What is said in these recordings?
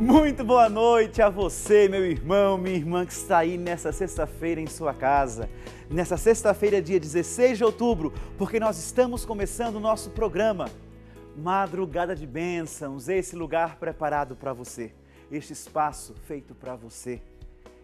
Muito boa noite a você, meu irmão, minha irmã que está aí nessa sexta-feira em sua casa. Nessa sexta-feira, dia 16 de outubro, porque nós estamos começando o nosso programa Madrugada de Bênçãos, esse lugar preparado para você, este espaço feito para você,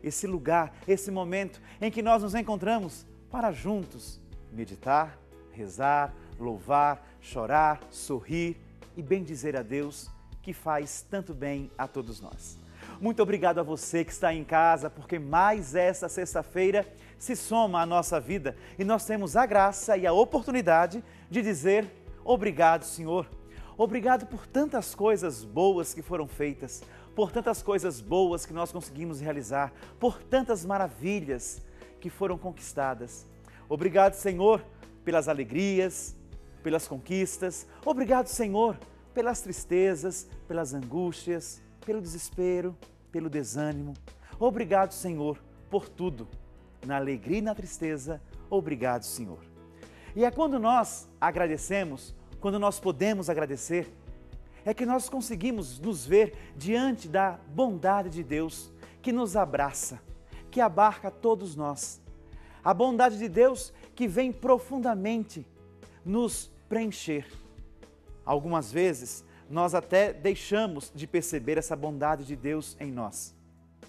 esse lugar, esse momento em que nós nos encontramos para juntos meditar, rezar, louvar, chorar, sorrir e bendizer a Deus que faz tanto bem a todos nós. Muito obrigado a você que está em casa, porque mais essa sexta-feira se soma à nossa vida e nós temos a graça e a oportunidade de dizer obrigado, Senhor. Obrigado por tantas coisas boas que foram feitas, por tantas coisas boas que nós conseguimos realizar, por tantas maravilhas que foram conquistadas. Obrigado, Senhor, pelas alegrias, pelas conquistas. Obrigado, Senhor, pelas tristezas, pelas angústias, pelo desespero, pelo desânimo. Obrigado, Senhor, por tudo. Na alegria e na tristeza, obrigado, Senhor. E é quando nós agradecemos, quando nós podemos agradecer, é que nós conseguimos nos ver diante da bondade de Deus que nos abraça, que abarca todos nós. A bondade de Deus que vem profundamente nos preencher. Algumas vezes, nós até deixamos de perceber essa bondade de Deus em nós.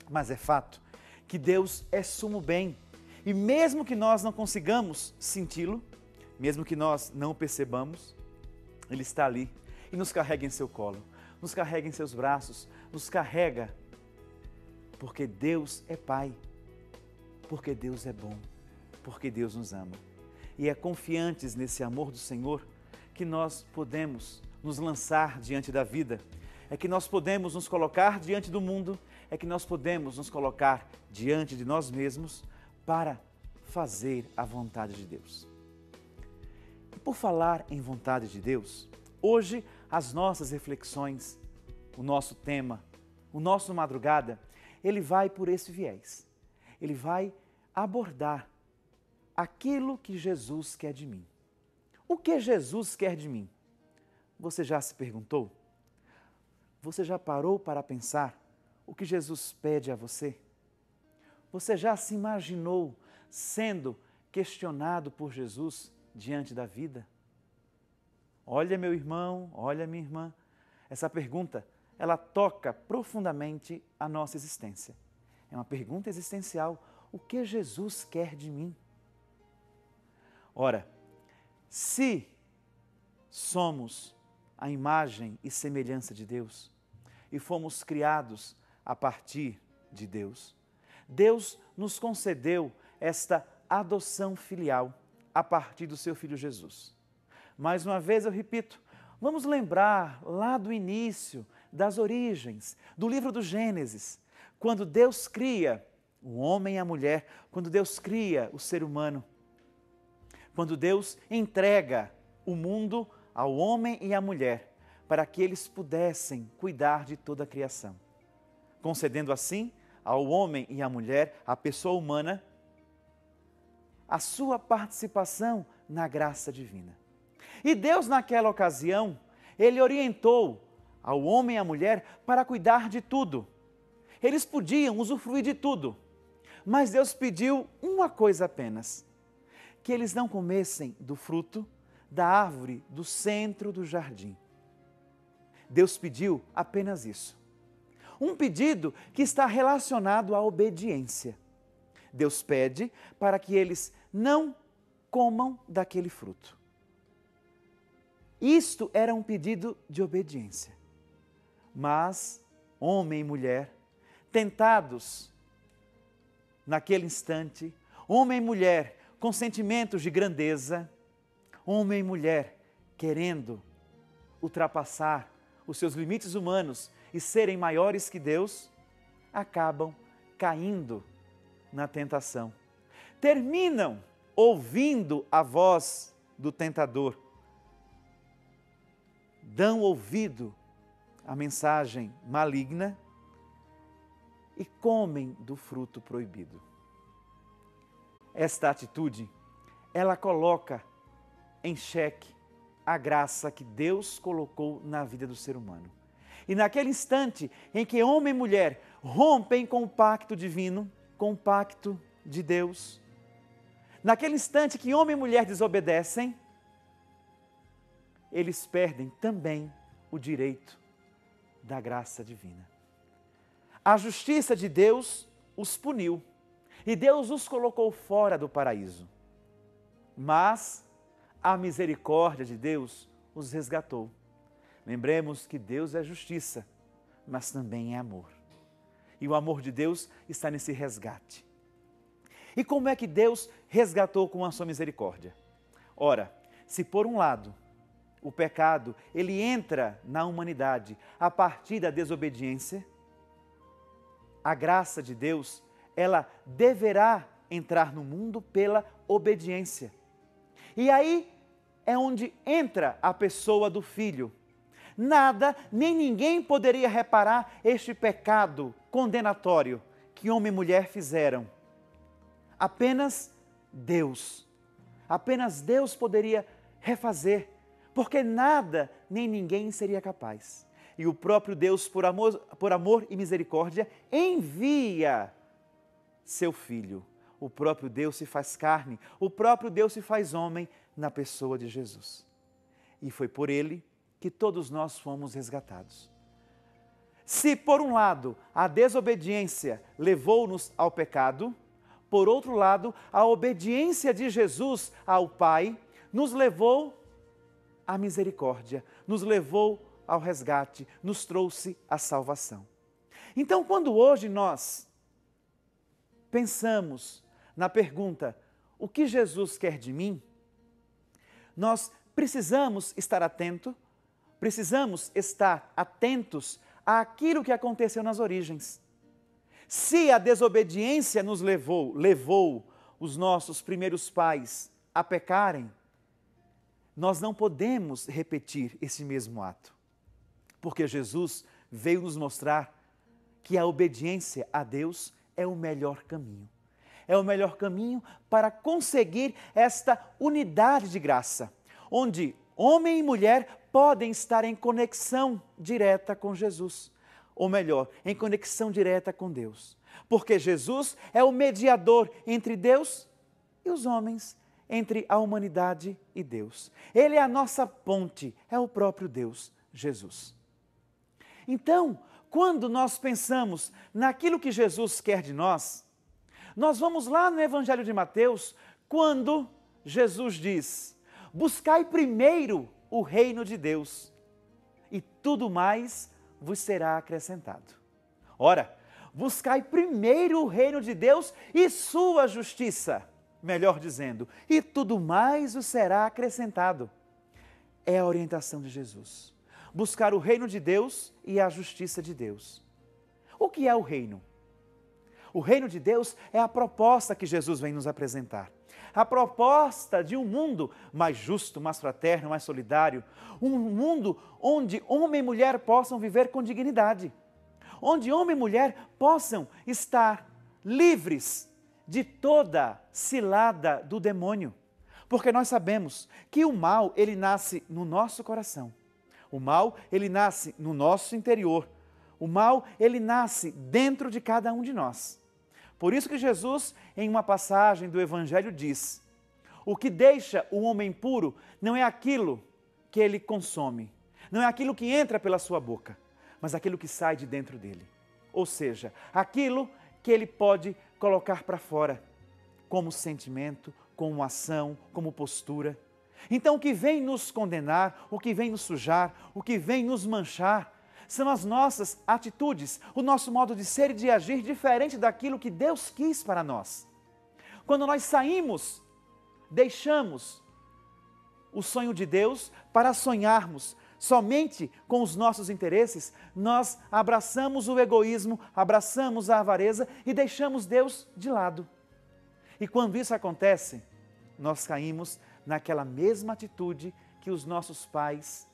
Mas é fato que Deus é sumo bem. E mesmo que nós não consigamos senti-lo, mesmo que nós não o percebamos, Ele está ali e nos carrega em seu colo, nos carrega em seus braços, nos carrega porque Deus é Pai, porque Deus é bom, porque Deus nos ama. E é confiantes nesse amor do Senhor que nós podemos nos lançar diante da vida, é que nós podemos nos colocar diante do mundo, é que nós podemos nos colocar diante de nós mesmos para fazer a vontade de Deus. E por falar em vontade de Deus, hoje as nossas reflexões, o nosso tema, o nosso madrugada, ele vai por esse viés. Ele vai abordar aquilo que Jesus quer de mim. O que Jesus quer de mim? Você já se perguntou? Você já parou para pensar o que Jesus pede a você? Você já se imaginou sendo questionado por Jesus diante da vida? Olha, meu irmão, olha, minha irmã, essa pergunta, ela toca profundamente a nossa existência. É uma pergunta existencial. O que Jesus quer de mim? Ora, se somos a imagem e semelhança de Deus e fomos criados a partir de Deus, Deus nos concedeu esta adoção filial a partir do seu Filho Jesus. Mais uma vez eu repito, vamos lembrar lá do início, das origens, do livro do Gênesis, quando Deus cria o homem e a mulher, quando Deus cria o ser humano, quando Deus entrega o mundo ao homem e à mulher, para que eles pudessem cuidar de toda a criação, concedendo assim ao homem e à mulher, à pessoa humana, a sua participação na graça divina. E Deus, naquela ocasião, Ele orientou ao homem e à mulher para cuidar de tudo. Eles podiam usufruir de tudo, mas Deus pediu uma coisa apenas, que eles não comessem do fruto da árvore do centro do jardim. Deus pediu apenas isso. Um pedido que está relacionado à obediência. Deus pede para que eles não comam daquele fruto. Isto era um pedido de obediência. Mas homem e mulher, tentados naquele instante, homem e mulher com sentimentos de grandeza, homem e mulher querendo ultrapassar os seus limites humanos e serem maiores que Deus, acabam caindo na tentação. Terminam ouvindo a voz do tentador. Dão ouvido à mensagem maligna e comem do fruto proibido. Esta atitude, ela coloca em xeque a graça que Deus colocou na vida do ser humano. E naquele instante em que homem e mulher rompem com o pacto divino, com o pacto de Deus, naquele instante que homem e mulher desobedecem, eles perdem também o direito da graça divina. A justiça de Deus os puniu e Deus os colocou fora do paraíso. Mas a misericórdia de Deus os resgatou. Lembremos que Deus é justiça, mas também é amor. E o amor de Deus está nesse resgate. E como é que Deus resgatou com a sua misericórdia? Ora, se por um lado o pecado ele entra na humanidade a partir da desobediência, a graça de Deus ela deverá entrar no mundo pela obediência. E aí é onde entra a pessoa do Filho. Nada, nem ninguém poderia reparar este pecado condenatório que homem e mulher fizeram. Apenas Deus. Apenas Deus poderia refazer, porque nada, nem ninguém seria capaz. E o próprio Deus, por amor e misericórdia, envia seu Filho. O próprio Deus se faz carne, o próprio Deus se faz homem na pessoa de Jesus. E foi por ele que todos nós fomos resgatados. Se, por um lado, a desobediência levou-nos ao pecado, por outro lado, a obediência de Jesus ao Pai nos levou à misericórdia, nos levou ao resgate, nos trouxe a salvação. Então, quando hoje nós pensamos na pergunta, o que Jesus quer de mim? Nós precisamos estar atentos àquilo que aconteceu nas origens. Se a desobediência nos levou os nossos primeiros pais a pecarem, nós não podemos repetir esse mesmo ato. Porque Jesus veio nos mostrar que a obediência a Deus é o melhor caminho. É o melhor caminho para conseguir esta unidade de graça, onde homem e mulher podem estar em conexão direta com Jesus. Ou melhor, em conexão direta com Deus. Porque Jesus é o mediador entre Deus e os homens, entre a humanidade e Deus. Ele é a nossa ponte, é o próprio Deus, Jesus. Então, quando nós pensamos naquilo que Jesus quer de nós, nós vamos lá no Evangelho de Mateus, quando Jesus diz, buscai primeiro o reino de Deus e tudo mais vos será acrescentado. Ora, buscai primeiro o reino de Deus e sua justiça, melhor dizendo, e tudo mais vos será acrescentado. É a orientação de Jesus. Buscar o reino de Deus e a justiça de Deus. O que é o reino? O reino de Deus é a proposta que Jesus vem nos apresentar. A proposta de um mundo mais justo, mais fraterno, mais solidário. Um mundo onde homem e mulher possam viver com dignidade. Onde homem e mulher possam estar livres de toda cilada do demônio. Porque nós sabemos que o mal, ele nasce no nosso coração. O mal, ele nasce no nosso interior. O mal, ele nasce dentro de cada um de nós. Por isso que Jesus, em uma passagem do Evangelho, diz, o que deixa o homem puro não é aquilo que ele consome, não é aquilo que entra pela sua boca, mas aquilo que sai de dentro dele. Ou seja, aquilo que ele pode colocar para fora, como sentimento, como ação, como postura. Então, o que vem nos condenar, o que vem nos sujar, o que vem nos manchar, são as nossas atitudes, o nosso modo de ser e de agir diferente daquilo que Deus quis para nós. Quando nós saímos, deixamos o sonho de Deus para sonharmos somente com os nossos interesses, nós abraçamos o egoísmo, abraçamos a avareza e deixamos Deus de lado. E quando isso acontece, nós caímos naquela mesma atitude que os nossos pais,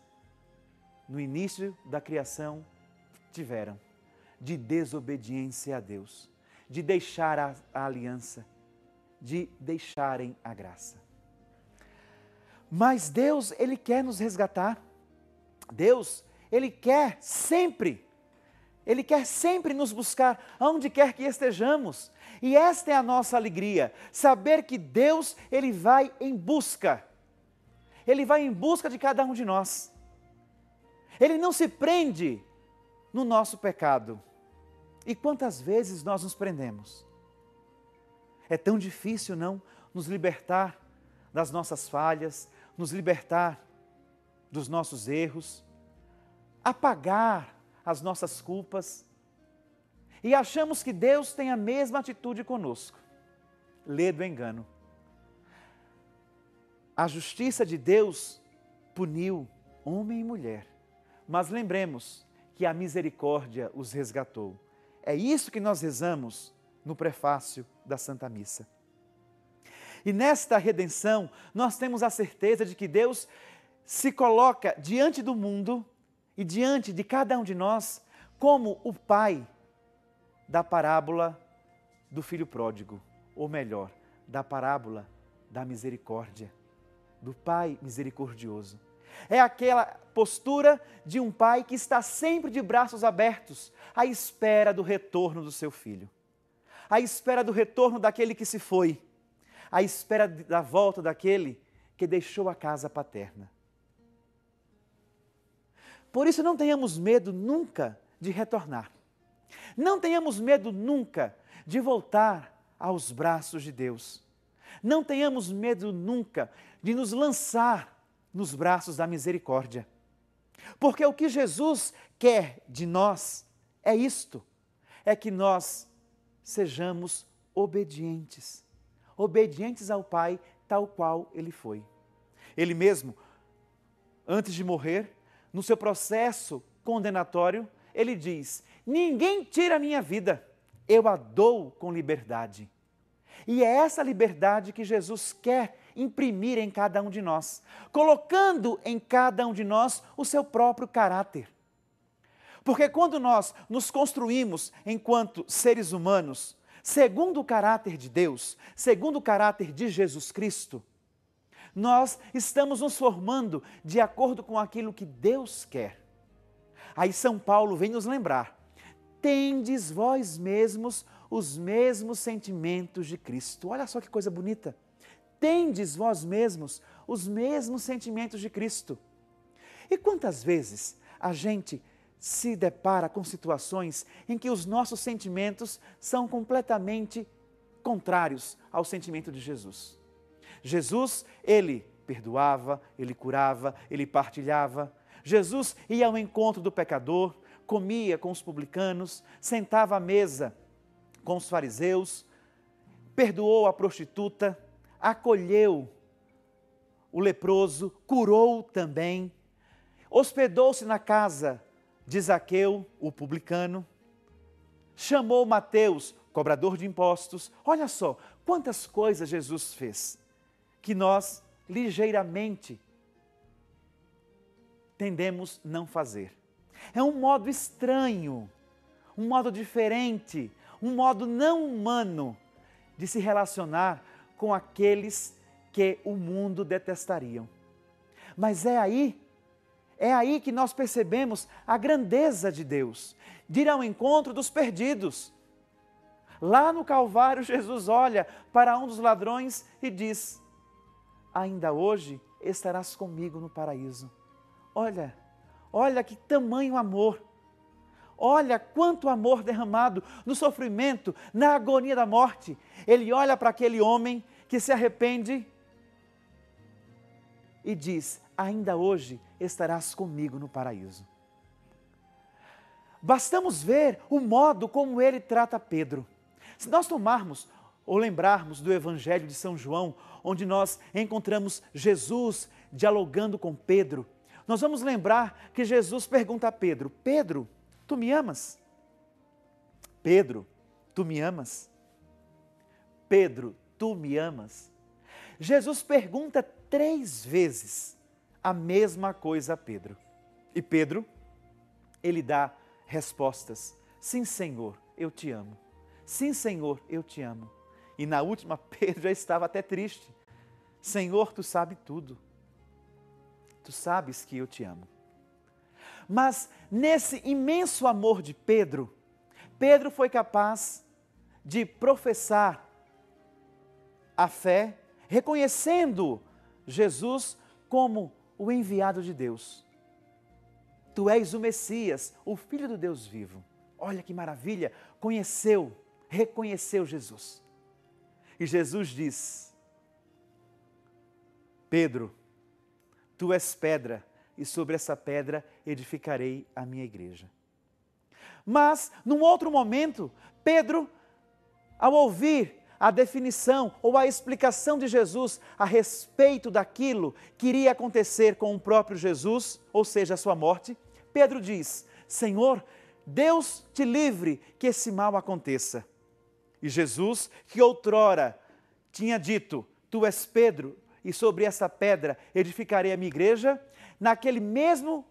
no início da criação, tiveram, de desobediência a Deus, de deixar a aliança, de deixarem a graça. Mas Deus, Ele quer nos resgatar. Deus, Ele quer sempre nos buscar, aonde quer que estejamos. E esta é a nossa alegria, saber que Deus, Ele vai em busca. Ele vai em busca de cada um de nós. Ele não se prende no nosso pecado. E quantas vezes nós nos prendemos? É tão difícil, não, nos libertar das nossas falhas, nos libertar dos nossos erros, apagar as nossas culpas. E achamos que Deus tem a mesma atitude conosco. Lê do engano. A justiça de Deus puniu homem e mulher, mas lembremos que a misericórdia os resgatou. É isso que nós rezamos no prefácio da Santa Missa. E nesta redenção, nós temos a certeza de que Deus se coloca diante do mundo e diante de cada um de nós como o Pai da parábola do filho pródigo, ou melhor, da parábola da misericórdia, do Pai misericordioso. É aquela postura de um pai que está sempre de braços abertos, à espera do retorno do seu filho, à espera do retorno daquele que se foi, à espera da volta daquele que deixou a casa paterna. Por isso não tenhamos medo nunca de retornar. Não tenhamos medo nunca de voltar aos braços de Deus. Não tenhamos medo nunca de nos lançar nos braços da misericórdia. Porque o que Jesus quer de nós é isto, é que nós sejamos obedientes. Obedientes ao Pai, tal qual Ele foi. Ele mesmo, antes de morrer, no seu processo condenatório, Ele diz: ninguém tira a minha vida, eu a dou com liberdade. E é essa liberdade que Jesus quer imprimir em cada um de nós, colocando em cada um de nós o seu próprio caráter. Porque quando nós nos construímos enquanto seres humanos, segundo o caráter de Deus, segundo o caráter de Jesus Cristo, nós estamos nos formando de acordo com aquilo que Deus quer. Aí São Paulo vem nos lembrar: tendes vós mesmos os mesmos sentimentos de Cristo. Olha só que coisa bonita. Tendes vós mesmos os mesmos sentimentos de Cristo. E quantas vezes a gente se depara com situações em que os nossos sentimentos são completamente contrários ao sentimento de Jesus. Jesus, Ele perdoava, Ele curava, Ele partilhava. Jesus ia ao encontro do pecador, comia com os publicanos, sentava à mesa com os fariseus, perdoou a prostituta, acolheu o leproso, curou também, hospedou-se na casa de Zaqueu, o publicano, chamou Mateus, cobrador de impostos. Olha só quantas coisas Jesus fez, que nós ligeiramente tendemos não fazer. É um modo estranho, um modo diferente, um modo não humano de se relacionar com aqueles que o mundo detestariam. Mas é aí que nós percebemos a grandeza de Deus, de ir ao encontro dos perdidos. Lá no Calvário, Jesus olha para um dos ladrões e diz: ainda hoje estarás comigo no paraíso. Olha que tamanho amor. Olha quanto amor derramado no sofrimento, na agonia da morte. Ele olha para aquele homem que se arrepende e diz: ainda hoje estarás comigo no paraíso. Bastamos ver o modo como ele trata Pedro. Se nós tomarmos ou lembrarmos do Evangelho de São João, onde nós encontramos Jesus dialogando com Pedro, nós vamos lembrar que Jesus pergunta a Pedro: Pedro, tu me amas? Pedro, tu me amas? Pedro, tu me amas? Jesus pergunta 3 vezes a mesma coisa a Pedro. E Pedro, ele dá respostas: sim, Senhor, eu te amo. Sim, Senhor, eu te amo. E na última, Pedro já estava até triste. Senhor, tu sabes tudo. Tu sabes que eu te amo. Mas nesse imenso amor de Pedro, Pedro foi capaz de professar a fé, reconhecendo Jesus como o enviado de Deus. Tu és o Messias, o Filho do Deus vivo. Olha que maravilha, reconheceu Jesus. E Jesus diz: Pedro, tu és pedra, e sobre essa pedra edificarei a minha igreja. Mas, num outro momento, Pedro, ao ouvir a definição ou a explicação de Jesus a respeito daquilo que iria acontecer com o próprio Jesus, ou seja, a sua morte, Pedro diz: Senhor, Deus te livre que esse mal aconteça. E Jesus, que outrora tinha dito: Tu és Pedro, e sobre essa pedra edificarei a minha igreja, naquele mesmo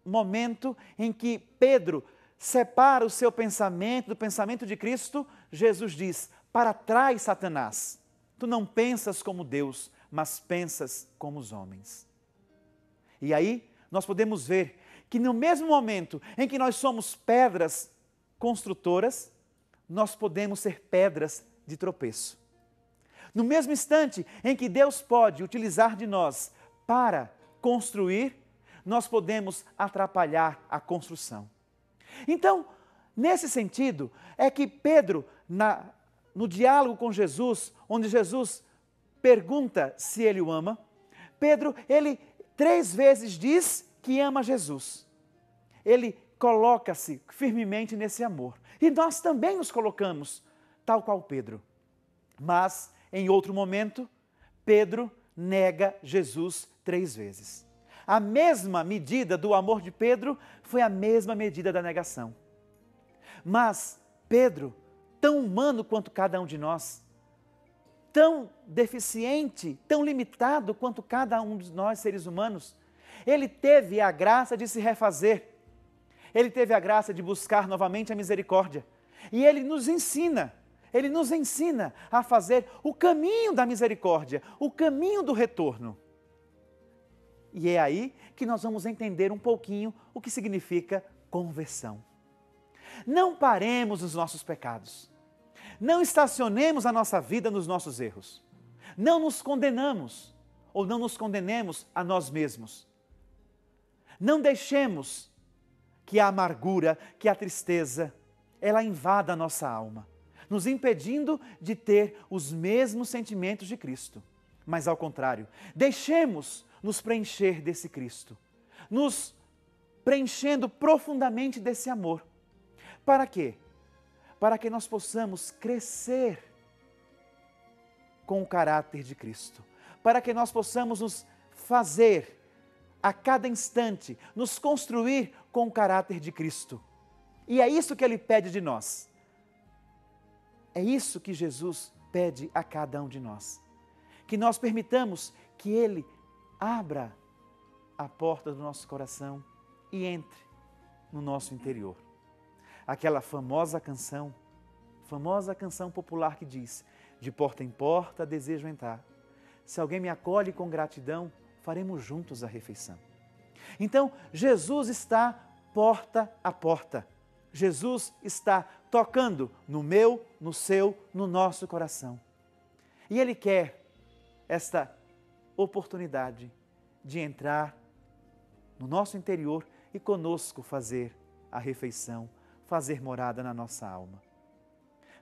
momento em que Pedro separa o seu pensamento do pensamento de Cristo, Jesus diz: para trás, Satanás, tu não pensas como Deus, mas pensas como os homens. E aí nós podemos ver que no mesmo momento em que nós somos pedras construtoras, nós podemos ser pedras de tropeço. No mesmo instante em que Deus pode utilizar de nós para construir, nós podemos atrapalhar a construção. Então, nesse sentido, é que Pedro, no diálogo com Jesus, onde Jesus pergunta se ele o ama, Pedro, ele 3 vezes diz que ama Jesus. Ele coloca-se firmemente nesse amor. E nós também nos colocamos, tal qual Pedro. Mas, em outro momento, Pedro nega Jesus 3 vezes. A mesma medida do amor de Pedro foi a mesma medida da negação. Mas Pedro, tão humano quanto cada um de nós, tão deficiente, tão limitado quanto cada um de nós seres humanos, ele teve a graça de se refazer. Ele teve a graça de buscar novamente a misericórdia. E ele nos ensina a fazer o caminho da misericórdia, o caminho do retorno. E é aí que nós vamos entender um pouquinho o que significa conversão. Não paremos nos nossos pecados. Não estacionemos a nossa vida nos nossos erros. Não nos condenamos ou não nos condenemos a nós mesmos. Não deixemos que a amargura, que a tristeza, ela invada a nossa alma, nos impedindo de ter os mesmos sentimentos de Cristo. Mas ao contrário, deixemos nos preencher desse Cristo, nos preenchendo profundamente desse amor. Para quê? Para que nós possamos crescer com o caráter de Cristo, para que nós possamos nos fazer a cada instante, nos construir com o caráter de Cristo. E é isso que Ele pede de nós. É isso que Jesus pede a cada um de nós. Que nós permitamos que Ele abra a porta do nosso coração e entre no nosso interior. Aquela famosa canção popular que diz: de porta em porta desejo entrar. Se alguém me acolhe com gratidão, faremos juntos a refeição. Então, Jesus está porta a porta. Jesus está tocando no meu, no seu, no nosso coração. E Ele quer esta oportunidade de entrar no nosso interior e conosco fazer a refeição, fazer morada na nossa alma.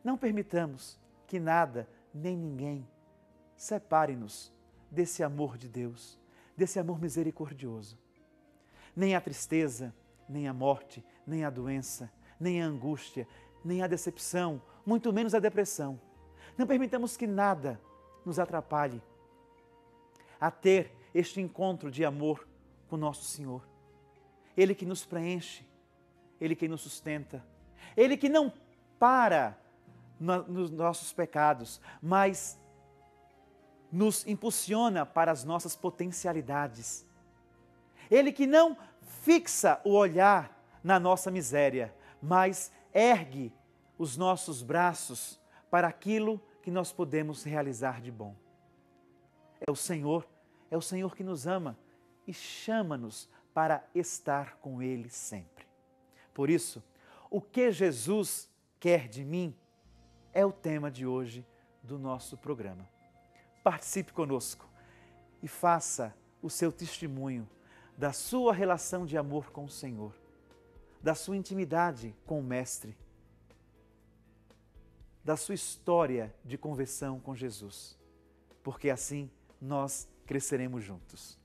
Não permitamos que nada nem ninguém separe-nos desse amor de Deus, desse amor misericordioso. Nem a tristeza, nem a morte, nem a doença, nem a angústia, nem a decepção, muito menos a depressão. Não permitamos que nada nos atrapalhe a ter este encontro de amor com nosso Senhor. Ele que nos preenche, Ele que nos sustenta, Ele que não para nos nossos pecados, mas nos impulsiona para as nossas potencialidades. Ele que não fixa o olhar na nossa miséria, mas ergue os nossos braços para aquilo que nós podemos realizar de bom. É o Senhor que nos ama e chama-nos para estar com Ele sempre. Por isso, o que Jesus quer de mim é o tema de hoje do nosso programa. Participe conosco e faça o seu testemunho da sua relação de amor com o Senhor, da sua intimidade com o Mestre, da sua história de conversão com Jesus, porque assim nós cresceremos juntos.